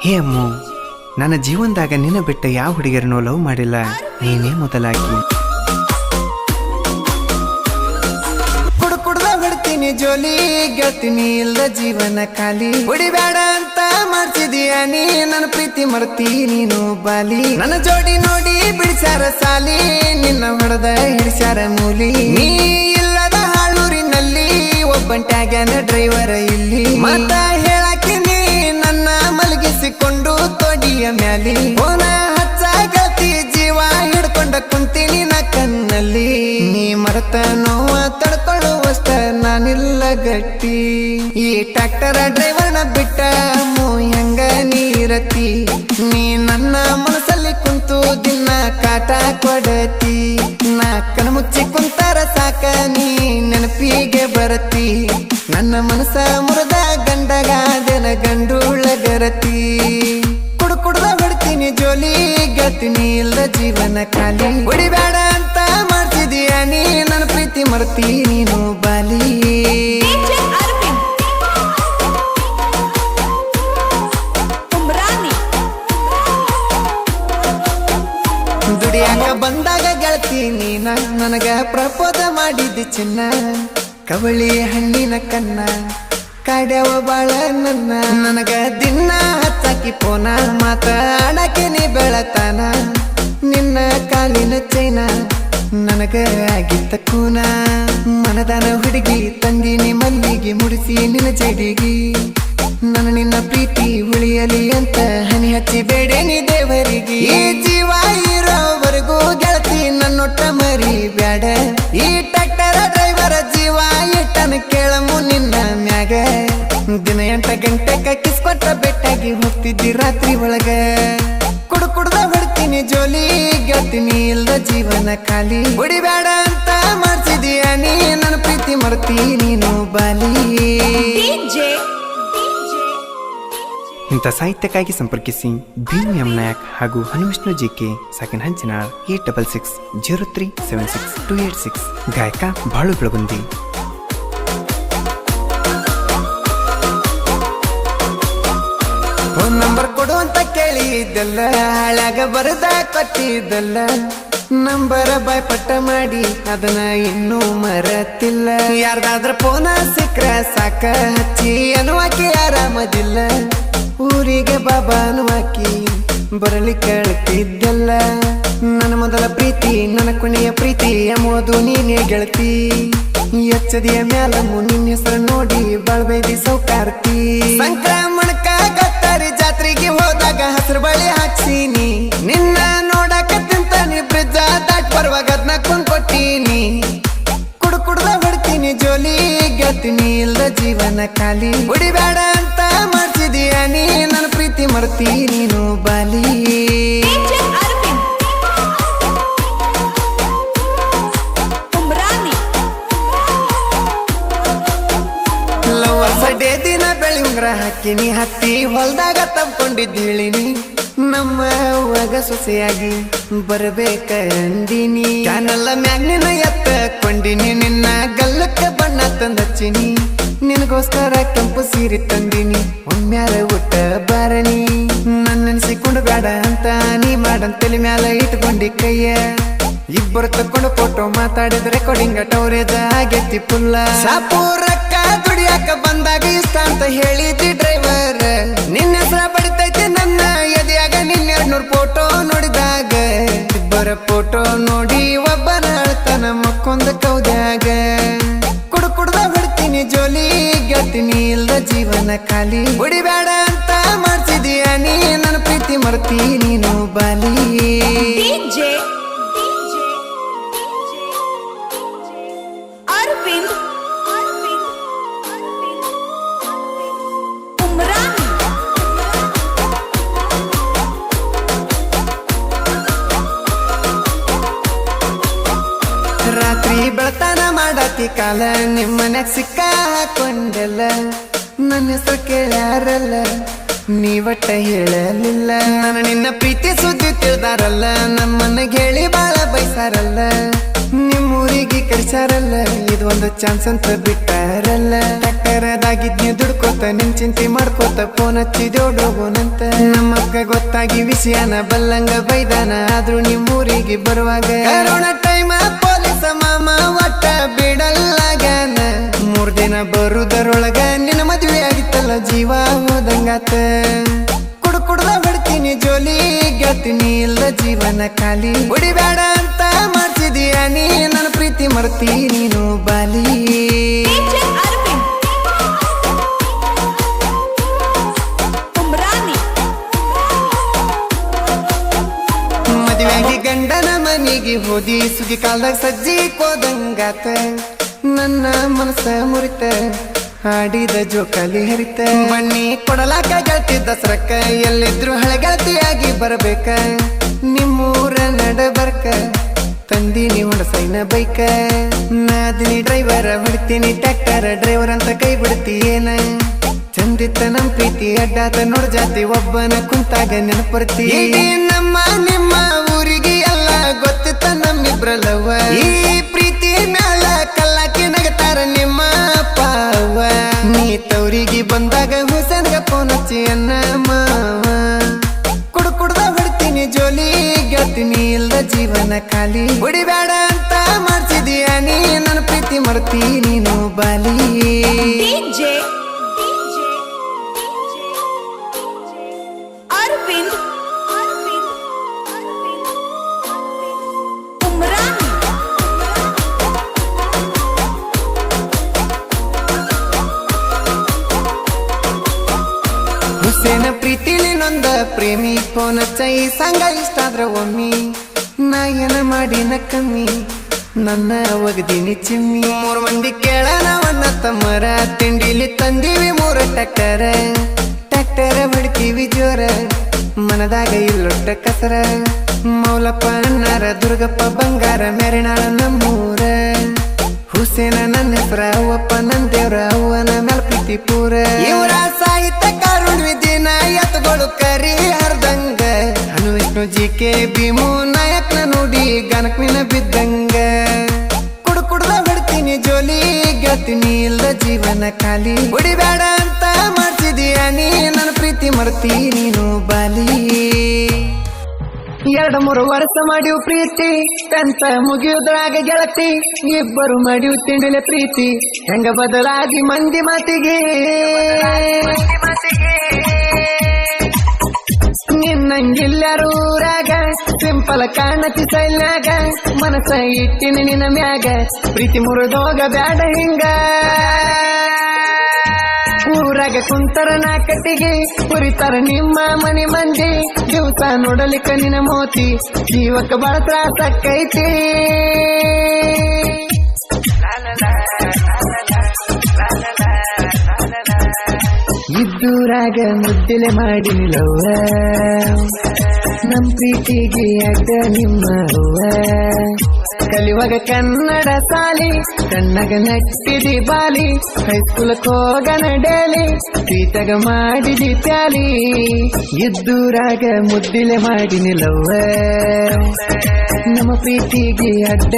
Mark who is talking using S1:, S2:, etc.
S1: ಹೇ ಅಮ್ಮು, ನನ್ನ ಜೀವನದಾಗ ನಿನ್ನ ಬಿಟ್ಟ ಯಾವ ಹುಡುಗಿಯರನ್ನೂ ಲವ್ ಮಾಡಿಲ್ಲ, ನೀನೇ ಮೊದಲಾಗಿ. ಕುಡ್ದ ಬಿಡ್ತೀನಿ ಜೋಲಿ, ಗೆಳ್ತೀನಿ ಇಲ್ದ ಜೀವನ ಖಾಲಿ. ಹುಡಿಬೇಡ ಅಂತ ಮಾಡ್ತಿದೀಯ ನೀ, ನನ್ನ ಪ್ರೀತಿ ಮರ್ತಿ ನೀನು ಬಾಲಿ. ನನ್ನ ಜೋಡಿ ನೋಡಿ ಬಿಡಿಸ್ಯಾರ ಸಾಲಿ, ನಿನ್ನ ಹೊಡೆದ ಹಿಡಿಸ್ಯಾರ ಮೂಲಿ. ನೀ ಇಲ್ಲದ ಹಾಳೂರಿನಲ್ಲಿ ಒಬ್ಬಂಟ್ಯಾಗ್ಯಾನ ಡ್ರೈವರ ಇಲ್ಲಿ. ಮತ ಹೇಳಾಕಿನಿ ನನ್ನ ಮಲಗಿಸಿಕೊಂಡು ತೊಡಿಯ ಮ್ಯಾಲಿ. ಓನ ಹಚ್ಚಾಗತಿ ಜೀವ ಹಿಡ್ಕೊಂಡ ಕುಂತೀನಿ ನಾ ಕಣ್ಣಲ್ಲಿ. ನೀ ಮರೆತ ನೋವ ತಡ್ಕೊಳ್ಳುವಷ್ಟ ನಾನಿಲ್ಲ ಗಟ್ಟಿ. ಈ ಟ್ರ್ಯಾಕ್ಟರ್ ಡ್ರೈವರ್ನ ಬಿಟ್ಟ ಹೆಂಗ ನೀರತಿ. ನೀ ನನ್ನ ಮನಸ್ಸಲ್ಲಿ ಕುಂತು ದಿನ ಕಾಟ ಕೊಡತಿ. ನಾ ಕಣ ಮುಚ್ಚಿ ಕುಂತಾರ ಸಾಕ ನೀ ನೆನಪಿಗೆ ಬರತಿ. ನನ್ನ ಮನಸ್ಸ ಮುರಿದ ಗಂಡಗಾದೆನ ಗಂಡುಳಗರತಿ. ಕುಡ್ದ ಹೊಡ್ತೀನಿ ಜೋಲಿ, ಗೆಳ್ತೀನಿ ಇಲ್ದ ಜೀವನ ಖಾಲಿ. ಹೊಡಿಬೇಡ ಅಂತ ಮಾಡ್ತಿದೀಯ ನೀ, ನನ್ನ ಪ್ರೀತಿ ಮರ್ತಿ ನೀನು ಬಾಲಿ. ದುಡಿಯಾಕ ಬಂದಾಗ ಗೆಳತಿ ನೀನ, ನನಗ ಪ್ರಪೋದ ಮಾಡಿದ್ದಿ ಚಿನ್ನ. ಕವಳಿ ಹಣ್ಣಿನ ಕನ್ನ ಕಾಡ್ಯಾವ ಬಾಳ ನನ್ನ. ನನಗ ದಿನ ಹತ್ತಾಕಿ ಪೋನ ಮಾತಾಡಕ್ಕೆ ನೀ ಬೆಳತಾನ. ನಿನ್ನ ಕಾಲಿನ ಚೈನ ನನಗ ಆಗಿತ್ತ ಕೂನ. ಮನದಾನ ಹುಡುಗಿ ತಂದಿನಿ ಮಲ್ಲಿಗೆ ಮುಡಿಸಿ ನಿನ್ನ ಜಡಿಗಿ. ನನ್ನ ನಿನ್ನ ಪ್ರೀತಿ ಉಳಿಯಲಿ ಅಂತ ಹನಿ ಹಚ್ಚಿ ಬೇಡೇನಿ ದೇವರಿಗೆ. ಈ ಜೀವ ಇರೋವರೆಗೂ ಗೆಳತಿ ನನ್ನೊಟ್ಟ ಮರಿ ಬ್ಯಾಡ. ಈ ಟ್ರ್ಯಾಕ್ಟರ್ ಡ್ರೈವರ ಜೀವ ಇಟ್ಟನ ಕೇಳಮು ನಿನ್ನ ಮ್ಯಾಗ. ದಿನ 8 ಗಂಟೆಕ ಕಿಸ್ಕೊಟ್ಟ ಬೆಟ್ಟಾಗಿ ಹೋಗ್ತಿದ್ದಿ ರಾತ್ರಿ ಒಳಗ. ಕುಡ್ದ ಹೊಡ್ತೀನಿ ಜೋಲಿ, ಗೆಳ್ತೀನಿ ಇಲ್ದ ಜೀವನ ಖಾಲಿ. ಹೊಡಿಬೇಡ ಅಂತ ಮಾಡ್ತಿದೀಯ ನೀ, ನನ್ನ ಪ್ರೀತಿ ಮರ್ತಿ ನೀನು ಬಾಲಿ. ಇಂಥ ಸಾಹಿತ್ಯಕ್ಕಾಗಿ ಸಂಪರ್ಕಿಸಿ ಭೀಮ್ ಎಂ ನಾಯಕ್ ಹಾಗೂ ಹನುವಿಷ್ಣು ಜಿಕೆ ಸೆಕೆಂಡ್ ಹಂಚಿನಾಳ್ 8660376286. ಗಾಯಕ ಬಾಳು ಬೆಳಗುಂದಿ. ಫೋನ್ ನಂಬರ್ ಕೊಡು ಅಂತ ಕೇಳಿದ್ದಲ್ಲ, ಹಾಳಾಗ ಬರದ ಕೊಟ್ಟಿದ್ದಲ್ಲ. ನಂಬರ ಬಾಯ್ಪಟ್ಟ ಮಾಡಿ ಅದನ್ನ ಇನ್ನೂ ಮರತಿಲ್ಲ. ಯಾರ್ದಾದ್ರ ಫೋನ ಸಿಕ್ರ ಸಾಕ ಹಚ್ಚಿ ಅನ್ನುವಾಕಿ ಆರಾಮದಿಲ್ಲ. ಊರಿಗೆ ಬಾಬಾ ಅನ್ನುವಾಕಿ ಬರಲಿ ಕೇಳ್ತಿದ್ದಲ್ಲ. ನನ್ನ ಮೊದಲ ಪ್ರೀತಿ ನನ್ನ ಕೊನೆಯ ಪ್ರೀತಿ ಎಂಬುದು ನೀನೇ ಗೆಳತಿ. ಎಚ್ಚದಿಯ ಮ್ಯಾಲಮ್ಮು ನಿನ್ನ ಹೆಸರು ನೋಡಿ ಬಾಳ್ಬೈದಿ ಸೌಕಾರ್ತಿ. ಸಂಕ್ರಮಣಕ್ಕ ಗತ್ತಾರಿ ಜಾತ್ರೆಗೆ ಹೋದಾಗ ಹಸಿರು ಬಳಿ ಹಾಕ್ಸೀನಿ. ನಿನ್ನ ನೋಡಕ ತಿಂತಾನಿ ಬ್ರಿಡ್ಜ ದಾಟ್ ಬರುವಾಗ ಅದ್ನ ಕೊಂಡ್ಕೊಟ್ಟೀನಿ. ಕುಡ್ದ ಹೊಡ್ತೀನಿ ಜೋಲಿ, ಗೆಳ್ತೀನಿ ಇಲ್ದ ಜೀವನ ಖಾಲಿ. ಹೊಡಿಬೇಡ ಅಂತ ಮಾಡ್ತಿದೀಯ ನೀ, ನನ್ನ ಪ್ರೀತಿ ಮರ್ತಿ ನೀನು ಬಾಲಿ. ಲವರ್ಸಡೆ ದಿನ ಬೆಳಿ ಉಂಗ್ರ ಹಾಕಿನಿ, ಹತ್ತಿ ಹೊಲ್ದಾಗ ತಪ್ಕೊಂಡಿದ್ದು ಹೇಳಿನಿ. ನಮ್ಮ ಅವ್ವಾಗ ಸೊಸೆಯಾಗಿ ಬರಬೇಕ ಅಂದಿನಿ. ಕ್ಯಾನಲ್ಲ ಮ್ಯಾಗ್ನಿನ ಎತ್ತಕೊಂಡಿನಿ, ನಿನ್ನ ಗಲ್ಲಕ್ಕ ಬಣ್ಣ ತಂದಚ್ಚಿನಿ. ನಿನಗೋಸ್ಕರ ಕೆಂಪು ಸೀರೆ ತಂದಿನಿ, ಒಮ್ಮ್ಯಾರ ಊಟ ಬಾರಣಿ. ನನ್ನೆನ್ಸಿಕೊಂಡು ಬೇಡ ಅಂತ ನೀ ಮಾಡಂತಲಿ ಮ್ಯಾಲ ಇಟ್ಕೊಂಡಿ ಕೈಯ. ಇಬ್ಬರು ತಕೊಂಡು ಫೋಟೋ ಮಾತಾಡಿದ್ರೆ ರೆಕಾರ್ಡಿಂಗ್ ಟವರೇಜ್ ಆಗೈತಿ ಫುಲ್ಲ. ಶಾಪೂರಕ್ಕ ದುಡಿಯಾಕ ಬಂದಾಗ ಇಷ್ಟ ಅಂತ ಹೇಳಿದ್ದಿ ಡ್ರೈವರ್. ನಿನ್ನ ಹೆಸರ ಬಡಿತೈತಿ ನನ್ನ ಎದೆಯಾಗ, ನಿನ್ನ 200 ಫೋಟೋ ನೋಡಿದಾಗ. ಇಬ್ಬರ ಫೋಟೋ ನೋಡಿ ಒಬ್ಬನ ಅಳ್ತಾನ ಮಕ್ಕೊಂದ ಕೌದ್ಯಾಗ. ಕುಡ್ದ ಹೊಡ್ತೀನಿ ಜೋಲಿ, ಗೆಳ್ತೀನಿ ಇಲ್ದ ಜೀವನ ಖಾಲಿ. ಹೊಡಿಬೇಡ ಅಂತ ಮಾಡ್ತಿದೀಯ ನೀ, ನನ್ನ ಪ್ರೀತಿ ಮರ್ತಿ ನೀನು ಬಾಲಿ. ರಾತ್ರಿ ಬೆಳತಾನ ಮಾಡತಿ ಕಾಲ, ನಿಮ್ಮನ್ಯಾಗ ಸಿಕ್ಕ ಹಾಕೊಂಡೆಲ್ಲ. ನನ್ನ ಹೆಸರು ಕೇಳ್ಯಾರಲ್ಲ, ನೀವಟ್ಟ ಹೇಳಲಿಲ್ಲ. ನಾನು ನಿನ್ನ ಪ್ರೀತಿ ಸುದ್ದಿ ತಿಳಿದಾರಲ್ಲ, ನಮ್ಮನ್ನ ಹೇಳಿ ಬಾಳ ಬೈಸಾರಲ್ಲ. ನಿಮ್ಮೂರಿಗೆ ಕಳಿಸಾರಲ್ಲ, ಇದು ಒಂದು ಚಾನ್ಸ್ ಅಂತ ಬಿಟ್ಟಾರಲ್ಲ. ಟ್ರ್ಯಾಕ್ಟರ್ದಾಗಿದ್ನಿ ದುಡ್ಕೋತ ನಿನ್ ಚಿಂತೆ ಮಾಡ್ಕೋತ ಫೋನ್ ಹಚ್ಚಿದೋಡೋಗೋನಂತ. ನಿಮಗ ಗೊತ್ತಾಗಿ ವಿಷಯನ ಬಲ್ಲಂಗ ಬೈದಾನ ಆದ್ರೂ ನಿಮ್ಮೂರಿಗೆ ಬರುವಾಗ ಕರೋನಾ ಟೈಮ ಪೊಲೀಸ ಮಾಮ ಒಟ್ಟ ಬಿಡಲ್ಲಾಗನ 3 ದಿನ ಬರುದರೊಳಗ ನಿನ್ನ ಮದುವೆ ಆಗಿತ್ತಲ್ಲ ಜೀವ ಹೋದಂಗಾತ ಕುಡ್ದ ಬಿಡ್ತೀನಿ ಜೋಲಿ ಗೆಳ್ತೀನಿ ಇಲ್ಲ ಜೀವನ ಖಾಲಿ ಹೊಡಿಬೇಡ ಅಂತ ಮಾಡ್ತಿದೀಯ ನೀ ನನ್ನ ಪ್ರೀತಿ ಮರ್ತಿ ನೀನು ಬಾಲಿ ಮದುವೆಯಾಗಿ ಗಂಡನ ಮನೆಗೆ ಹೋದಿ ಸುದ್ದಿ ಕಾಲ್ದಾಗ ಸಜ್ಜಿ ಕೋದಂಗಾತ ನನ್ನ ಮನಸ್ಸ ಮುರಿತ ಹಾಡಿದ ಜೋಕಾಲಿ ಹರಿತ ಬನ್ನಿ ಕೊಡಲಾಕ ಗೆಳತಿ ದಸರಕ್ಕ ಎಲ್ಲಿದ್ರು ಹಳೆಗೆಳತಿಯಾಗಿ ಬರಬೇಕ ನಿಮ್ಮೂರ ನಡಬರ್ಕ ತಂದಿನಿ ಹೊಡಸೈನ ಬೈಕ ನಾದಿನಿ ಡ್ರೈವರ ಹೊಡಿತೀನಿ ಟ್ರ್ಯಾಕ್ಟರ್ ಡ್ರೈವರ್ ಅಂತ ಕೈ ಬಿಡ್ತೀಯೇನ ಚಂದಿತ್ತ ನಮ್ ಪ್ರೀತಿ ಅಡ್ಡಾತ ನೋಡ್ ಜಾತಿ ಒಬ್ಬನ ಕುಂತಾಗ ನೆನಪರ್ತಿ ನಮ್ಮ ನಿಮ್ಮ ಊರಿಗೆ ಎಲ್ಲ ಗೊತ್ತಿತ್ತ ನಮ್ಮಿಬ್ರಲ್ಲವ ಈ ಪ್ರೀತಿ ಮ್ಯಾಲ ಕಲ್ಲಾಕಿ ನಗತಾರ ನಿಮ್ಮ ಪಾವ ನೀ ತವರಿಗೆ ಬಂದಾಗ ಹುಸನ್ಗ ಫೋನ್ ಹಚ್ಚಿ ಅನ್ನ ಮಾವ ಕುಡ್ದ ಬಿಡ್ತೀನಿ ಜೋಲಿ ಗೆಳ್ತೀನಿ ಇಲ್ದ ಜೀವನ ಖಾಲಿ ಹೊಡಿಬೇಡ ಅಂತ ಮಾಡ್ಸಿದೀಯ ನೀ ನನ್ನ ಪ್ರೀತಿ ಮರ್ತಿ ನೀನು ಬಾಲಿ ಹುಸೇನ ಪ್ರೀತಿಲಿ ನೊಂದ ಪ್ರೇಮಿ ಫೋನ್ ಹಚ್ಚ ಈ ಸಂಗ ಇಷ್ಟ ಆದ್ರ ಒಮ್ಮಿ ನಾ ಏನ ಮಾಡಿನ ಕಮ್ಮಿ ನನ್ನ ಒಗದಿನಿ ಚಿಮ್ಮಿ 3 ಮಂದಿ ಕೇಳನ ಒನ್ನ ತಮ್ಮರ ತಿಂಡಿಲಿ ತಂದಿವಿ 3 ಟ್ರ್ಯಾಕ್ಟರ್ ಹೊಡಿತೀವಿ ಜೋರ ಮನದಾಗ ಇಲ್ಲೊಟ್ಟ ಕಸರ ಮೌಲಪ್ಪ ಅಣ್ಣಾರ ದುರ್ಗಪ್ಪ ಬಂಗಾರ ಮೆರಿನಾಳ ನಮ್ಮೂರ ಹುಸೇನ ನನ್ನ ಹೆಸರ ಅವ್ವಪ್ಪ ನನ್ ದೇವ್ರ ಅವ್ವನ ಮೇಲ್ ಪ್ರೀತಿ ಪೂರ ಇವರ ಸಾಹಿತ್ಯ ಕಾರುಣ್ವಿ ದಿನ ಎತ್ತುಗಳು ಕರಿ ಹರ್ದಂಗ ಅನು ವಿಷ್ಣು ಜಿಕೆ ಭೀಮು ನಾಯಕನ ನೋಡಿ ಗನಕ್ವಿನ ಬಿದ್ದಂಗ ಕುಡ್ದ ಬಿಡ್ತೀನಿ ಜೋಲಿ ಗೆಳ್ತೀನಿ ಇಲ್ದ ಜೀವನ ಖಾಲಿ ಹೊಡಿಬೇಡ ಅಂತ ಮಾಡ್ತಿದೀಯ ನೀ ನನ್ನ ಪ್ರೀತಿ ಮರ್ತಿ ನೀನು ಬಾಲಿ 2-3 ವರ್ಷ ಮಾಡಿವ್ ಪ್ರೀತಿ ಕಂತ ಮುಗಿಯುದ್ರಾಗ ಗೆಳತಿ ಇಬ್ಬರು ಮಾಡಿವ್ ತಿಂಡಿಲೆ ಪ್ರೀತಿ ಹೆಂಗ ಬದಲಾಗಿ ಮಂದಿ ಮಾತಿಗೆ ನಿನ್ನಂಗಿಲ್ಲಾರು ಊರಾಗ ಸಿಂಪಲ್ ಕಾಣತಿ ಸೈಲ್ಯಾಗ ಮನಸ್ಸ ಇಟ್ಟಿನ ನಿನ್ನ ಮ್ಯಾಗ ಪ್ರೀತಿ ಮುರಿದೋಗ ಬ್ಯಾಡ ಹಿಂಗ ಊರಾಗ ಕುಂತರ ನಾಕಟ್ಟಿಗೆ ಕುರಿತಾರ ನಿಮ್ಮ ಮನೆ ಮಂದಿ ದಿವಸ ನೋಡಲಿಕ್ಕ ನಿನ್ನ ಮೋತಿ ಜೀವಕ್ಕ ಬಾಳ ತ್ರಾಸಕ್ಕೈತಿ ಇದ್ದೂರಾಗ ಮುದ್ದಿಲೆ ಮಾಡಿ ನಿಲ್ಲವ್ವ ನಮ್ ಪ್ರೀತಿಗೆ ಅಡ್ಡ ನಿಮ್ಮ ಅವ್ವ ಕಲಿಯುವಾಗ ಕನ್ನಡ ಸಾಲಿ ಕಣ್ಣಗ ನಟ್ಟಿದಿ ಬಾಲಿ ಹೈಸ್ಕೂಲಕ್ ಹೋಗನ ಡೇಲಿ ಪ್ರೀತಗ ಮಾಡಿದಿ ಪ್ಯಾಲಿ ಇದ್ದೂರಾಗ ಮುದ್ದಿಲೆ ಮಾಡಿ ನಿಲ್ಲವ್ವ ನಮ್ಮ ಪ್ರೀತಿಗೆ ಅಡ್ಡ